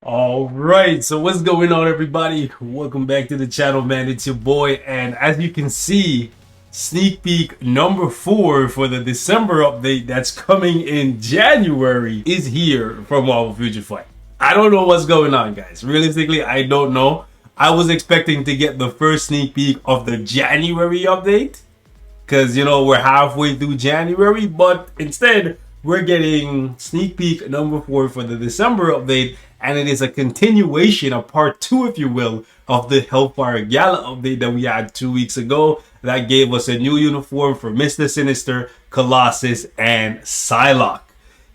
All right, so what's going on, everybody? Welcome back to the channel, man. It's your boy, and as you can see, sneak peek number 4 for the December update that's coming in January is here from Marvel Future Fight. I don't know what's going on, guys. Realistically, I don't know. I was expecting to get the first sneak peek of the January update because, you know, we're halfway through January, but instead, we're getting sneak peek number 4 for the December update, and it is a continuation, a part 2, if you will, of the HELLFIRE GALA update that we had 2 weeks ago. That gave us a new uniform for Mr. Sinister, Colossus, and Psylocke.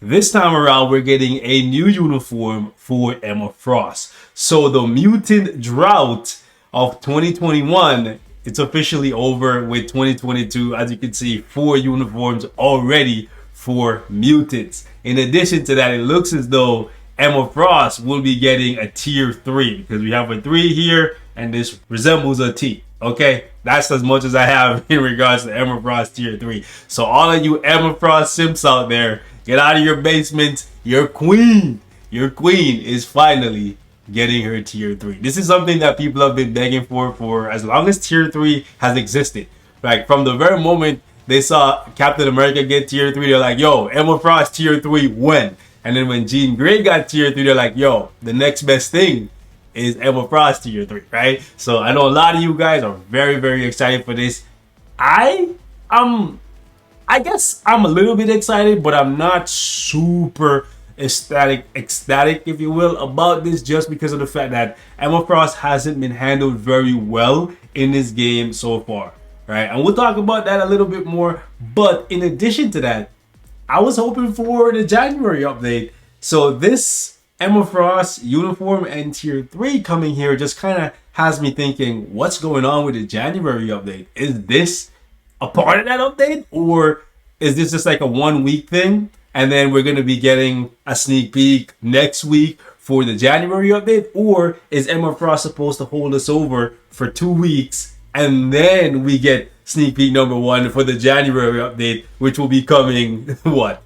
This time around, we're getting a new uniform for Emma Frost. So the mutant drought of 2021, it's officially over with 2022. As you can see, 4 uniforms already for mutants. In addition to that, it looks as though Emma Frost will be getting a tier 3 because we have a 3 here and this resembles a T. Okay, that's as much as I have in regards to Emma Frost tier 3. So all of you Emma Frost simps out there, get out of your basement. Your queen is finally getting her tier 3. This is something that people have been begging for as long as tier 3 has existed. Like from the very moment they saw Captain America get tier 3, they're like, yo, Emma Frost tier 3 when? And then when Jean Grey got tier 3, they're like, yo, the next best thing is Emma Frost tier 3, right? So I know a lot of you guys are very, very excited for this. I guess I'm a little bit excited, but I'm not super ecstatic, if you will, about this, just because of the fact that Emma Frost hasn't been handled very well in this game so far, right? And we'll talk about that a little bit more. But in addition to that, I was hoping for the January update. So this Emma Frost uniform and tier 3 coming here just kind of has me thinking, what's going on with the January update? Is this a part of that update, or is this just like a 1 week thing and then we're going to be getting a sneak peek next week for the January update? Or is Emma Frost supposed to hold us over for 2 weeks and then we get sneak peek number 1 for the January update, which will be coming what,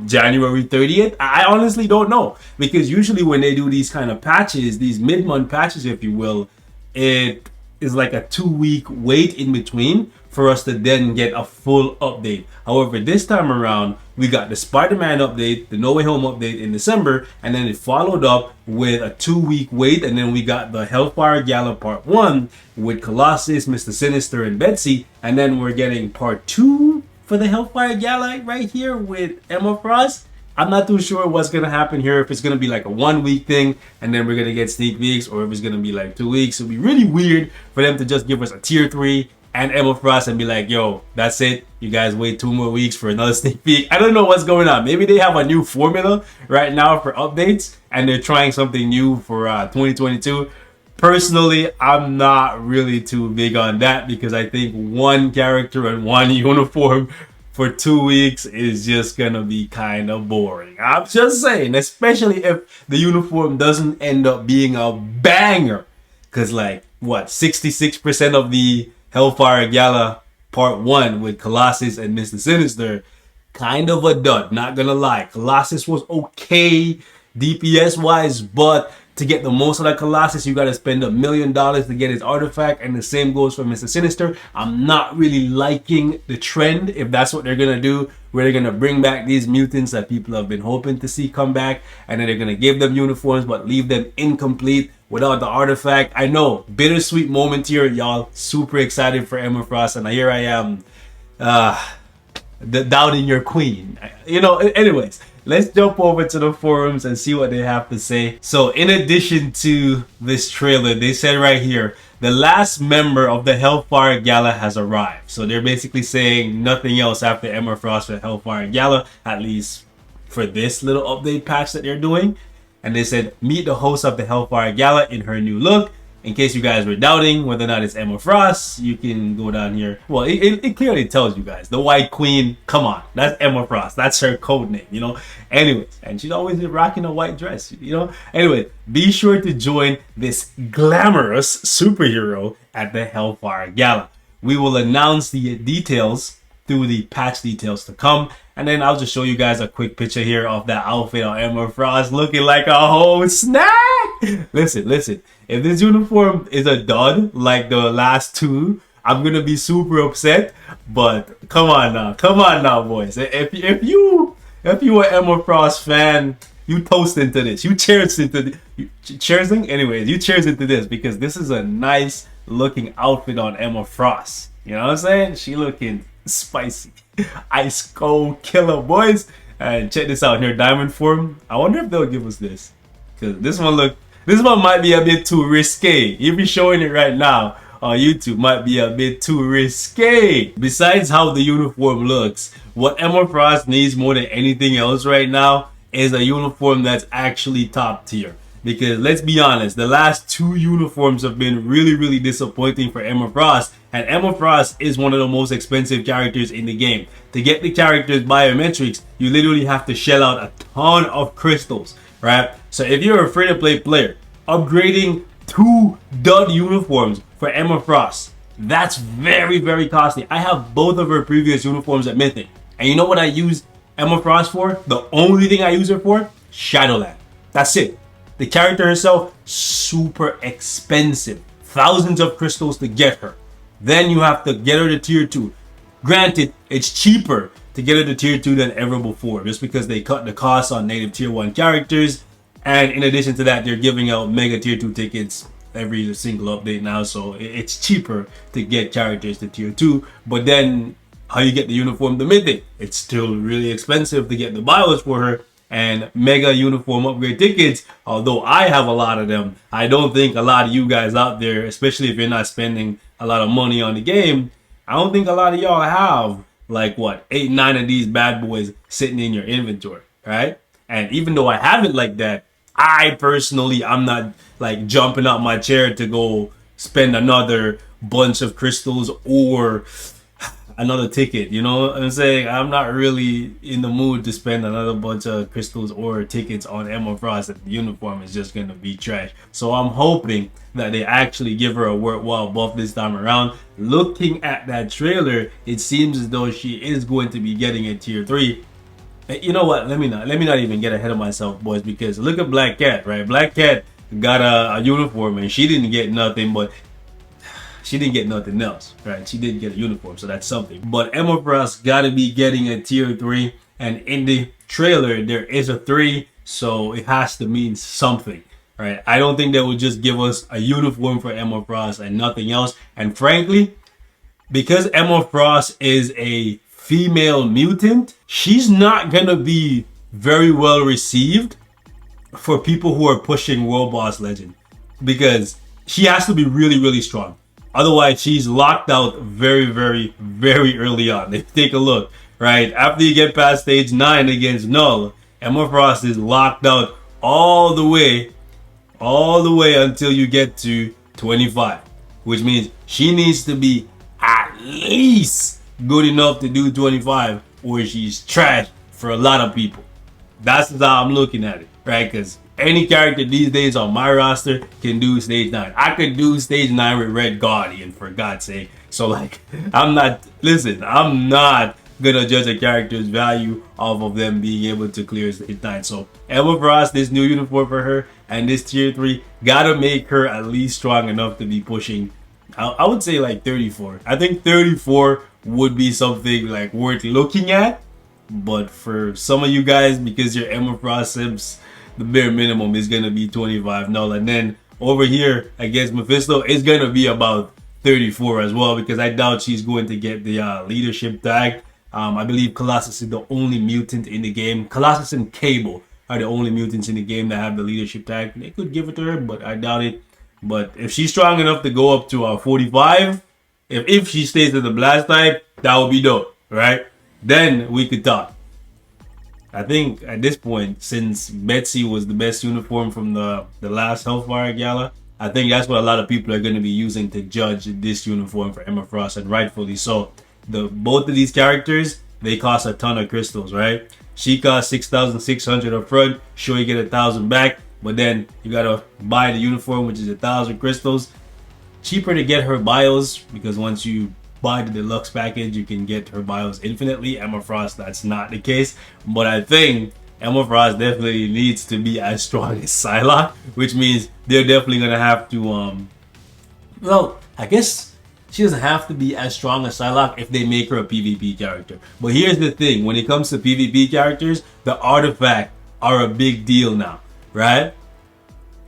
January 30th? I honestly don't know, because usually when they do these kind of patches, these mid-month patches, if you will, it is like a 2 week wait in between for us to then get a full update. However, this time around, we got the Spider-Man update, the No Way Home update in December, and then it followed up with a 2 week wait, and then we got the HELLFIRE GALA Part 1 with Colossus, Mr. Sinister, and Betsy, and then we're getting Part 2 for the HELLFIRE GALA right here with Emma Frost. I'm not too sure what's going to happen here, if it's going to be like a 1 week thing and then we're going to get sneak peeks, or if it's going to be like 2 weeks. It'll be really weird for them to just give us a tier 3 and Emma Frost and be like, yo, that's it, you guys wait 2 more weeks for another sneak peek. I don't know what's going on. Maybe they have a new formula right now for updates and they're trying something new for 2022. Personally, I'm not really too big on that, because I think one character and one uniform for 2 weeks is just gonna be kind of boring. I'm just saying, especially if the uniform doesn't end up being a banger, because like what, 66% of the HELLFIRE GALA Part 1 with Colossus and Mr. Sinister, kind of a dud, not gonna lie. Colossus was okay DPS wise, but to get the most of that Colossus, you gotta spend $1 million to get his artifact, and the same goes for Mr. Sinister. I'm not really liking the trend, if that's what they're gonna do, where they're gonna bring back these mutants that people have been hoping to see come back, and then they're gonna give them uniforms but leave them incomplete without the artifact. I know, bittersweet moment here, y'all. Super excited for Emma Frost, and here I am, doubting your queen. You know, anyways, let's jump over to the forums and see what they have to say. So in addition to this trailer, they said right here, the last member of the HELLFIRE GALA has arrived. So they're basically saying nothing else after Emma Frost with HELLFIRE GALA, at least for this little update patch that they're doing. And they said, meet the host of the HELLFIRE GALA in her new look. In case you guys were doubting whether or not it's Emma Frost, you can go down here. Well, it clearly tells you guys. The White Queen, come on. That's Emma Frost. That's her code name, you know. Anyways, and she's always been rocking a white dress, you know. Anyway, be sure to join this glamorous superhero at the HELLFIRE GALA. We will announce the details through the patch details to come. And then I'll just show you guys a quick picture here of that outfit on Emma Frost looking like a whole snack. Listen, if this uniform is a dud like the last two, I'm gonna be super upset. But come on now, boys. If you an Emma Frost fan, you toast into this. You cheers into this. You cheers into this because this is a nice looking outfit on Emma Frost. You know what I'm saying? She looking spicy. Ice cold killer, boys. And check this out here, diamond form. I wonder if they'll give us this. Because this one might be a bit too risque. You be showing it right now on YouTube, might be a bit too risque. Besides how the uniform looks, what Emma Frost needs more than anything else right now is a uniform that's actually top tier. Because let's be honest, the last two uniforms have been really disappointing for Emma Frost. And Emma Frost is one of the most expensive characters in the game. To get the character's biometrics, you literally have to shell out a ton of crystals, right? So if you're a free-to-play player, upgrading 2 dud uniforms for Emma Frost, that's very costly. I have both of her previous uniforms at Mythic. And you know what I use Emma Frost for? The only thing I use her for? Shadowland. That's it. The character herself, super expensive. Thousands of crystals to get her. Then you have to get her to tier 2. Granted, it's cheaper to get her to tier 2 than ever before, just because they cut the cost on native tier 1 characters. And in addition to that, they're giving out mega tier 2 tickets every single update now. So it's cheaper to get characters to tier 2. But then how you get the uniform to Mythic? It's still really expensive to get the bios for her. And mega uniform upgrade tickets, although I have a lot of them, I don't think a lot of you guys out there, especially if you're not spending a lot of money on the game, I don't think a lot of y'all have like what, 8-9 of these bad boys sitting in your inventory, right? And even though I have it like that, I personally, I'm not like jumping out my chair to go spend another bunch of crystals or another ticket, you know what I'm saying? I'm not really in the mood to spend another bunch of crystals or tickets on Emma Frost. The uniform is just gonna be trash. So I'm hoping that they actually give her a worthwhile buff this time around. Looking at that trailer, it seems as though she is going to be getting a tier 3. You know what? Let me not even get ahead of myself, boys, because look at Black Cat, right? Black Cat got a uniform and she didn't get nothing, but she didn't get nothing else, right? She did get a uniform, so that's something. But Emma Frost gotta be getting a tier 3, and in the trailer there is a 3, so it has to mean something, right? I don't think they would just give us a uniform for Emma Frost and nothing else. And frankly, because Emma Frost is a female mutant, she's not gonna be very well received for people who are pushing World Boss Legend, because she has to be really strong. Otherwise, she's locked out very early on. If you take a look, right? After you get past stage 9 against Null, Emma Frost is locked out all the way until you get to 25. Which means she needs to be at least good enough to do 25, or she's trash for a lot of people. That's how I'm looking at it, right? Because any character these days on my roster can do stage 9. I could do stage 9 with Red Guardian, for God's sake. So like, I'm not gonna judge a character's value off of them being able to clear stage 9. So Emma Frost, this new uniform for her and this tier 3 gotta make her at least strong enough to be pushing, I would say like 34. I think 34 would be something like worth looking at. But for some of you guys, because you're Emma Frost Sims, the bare minimum is gonna be 25 null, and then over here against Mephisto, it's gonna be about 34 as well, because I doubt she's going to get the leadership tag. I believe Colossus is the only mutant in the game. Colossus and Cable are the only mutants in the game that have the leadership tag. They could give it to her, but I doubt it. But if she's strong enough to go up to 45, if she stays in the blast type, that would be dope, right? Then we could talk. I think at this point, since Betsy was the best uniform from the last Hellfire Gala, I think that's what a lot of people are going to be using to judge this uniform for Emma Frost, and rightfully so. Both of these characters, they cost a ton of crystals, right? She costs 6,600 up front, sure you get 1,000 back, but then you gotta buy the uniform, which is 1,000 crystals. Cheaper to get her bios, because once you buy the deluxe package, you can get her bios infinitely. Emma Frost, that's not the case. But I think Emma Frost definitely needs to be as strong as Psylocke, which means they're definitely gonna have to well, I guess she doesn't have to be as strong as Psylocke if they make her a PvP character. But here's the thing, when it comes to PvP characters, the artifacts are a big deal now, right?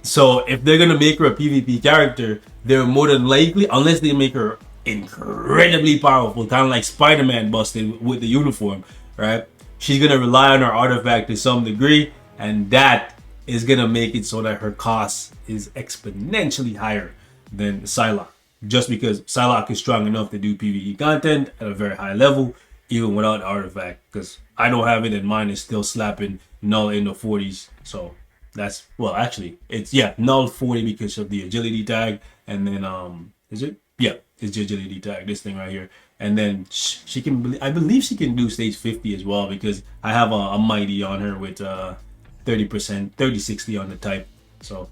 So if they're gonna make her a PvP character, they're more than likely, unless they make her incredibly powerful, kind of like Spider-Man busted with the uniform, right? She's gonna rely on her artifact to some degree, and that is gonna make it so that her cost is exponentially higher than Psylocke. Just because Psylocke is strong enough to do PvE content at a very high level, even without the artifact. Because I don't have it, and mine is still slapping null in the 40s. So that's, well, actually, it's, yeah, null 40 because of the agility tag. And then, is it? Yeah, it's the agility tag, this thing right here. And then she can, I believe she can do stage 50 as well, because I have a mighty on her with 30%, 30-60 on the type. So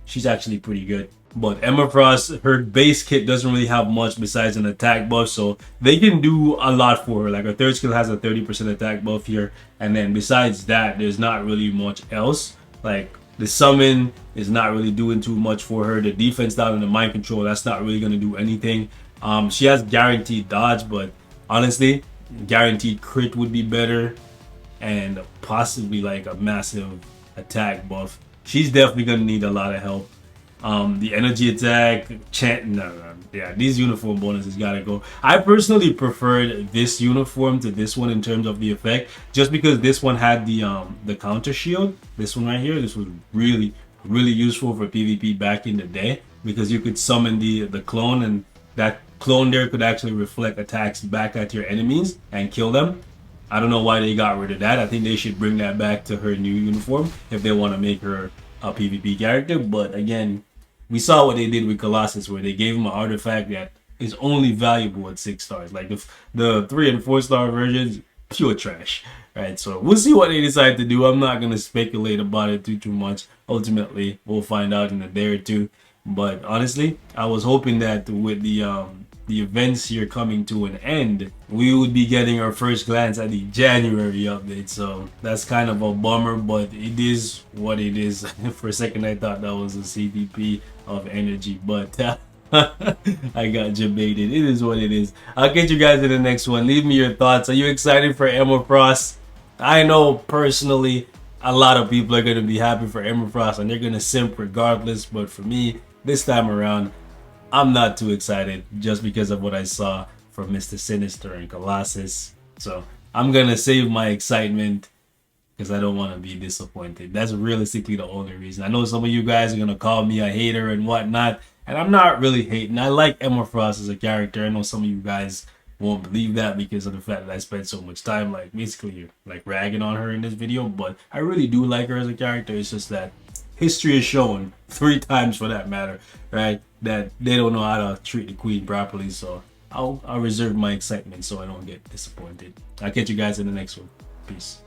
she's actually pretty good. But Emma Frost, her base kit doesn't really have much besides an attack buff, so they can do a lot for her. Like her third skill has a 30% attack buff here, and then besides that, there's not really much else. Like the summon is not really doing too much for her. The defense down in the mind control, that's not really gonna do anything. She has guaranteed dodge, but honestly, guaranteed crit would be better, and possibly like a massive attack buff. She's definitely gonna need a lot of help. The energy attack, yeah, these uniform bonuses gotta go. I personally preferred this uniform to this one in terms of the effect, just because this one had the counter shield. This one right here, this was really useful for PvP back in the day, because you could summon the clone, and that clone there could actually reflect attacks back at your enemies and kill them. I don't know why they got rid of that. I think they should bring that back to her new uniform if they want to make her a PvP character. But again, we saw what they did with Colossus, where they gave him an artifact that is only valuable at 6 stars. Like the 3 and 4 star versions, pure trash, right? So we'll see what they decide to do. I'm not gonna speculate about it too much. Ultimately, we'll find out in a day or two. But honestly, I was hoping that with the events here coming to an end, we would be getting our first glance at the January update. So that's kind of a bummer, but it is what it is. For a second, I thought that was a CDP of energy, but I got debated. It is what it is. I'll get you guys in the next one. Leave me your thoughts. Are you excited for Emma Frost? I know personally a lot of people are going to be happy for Emma Frost, and they're going to simp regardless. But for me, this time around, I'm not too excited, just because of what I saw from Mr. Sinister and Colossus. So I'm going to save my excitement, because I don't want to be disappointed. That's realistically the only reason. I know some of you guys are going to call me a hater and whatnot, and I'm not really hating. I like Emma Frost as a character. I know some of you guys won't believe that because of the fact that I spent so much time like basically like ragging on her in this video, but I really do like her as a character. It's just that history has shown 3 times, for that matter, right, that they don't know how to treat the queen properly. So I'll reserve my excitement so I don't get disappointed. I'll catch you guys in the next one. Peace.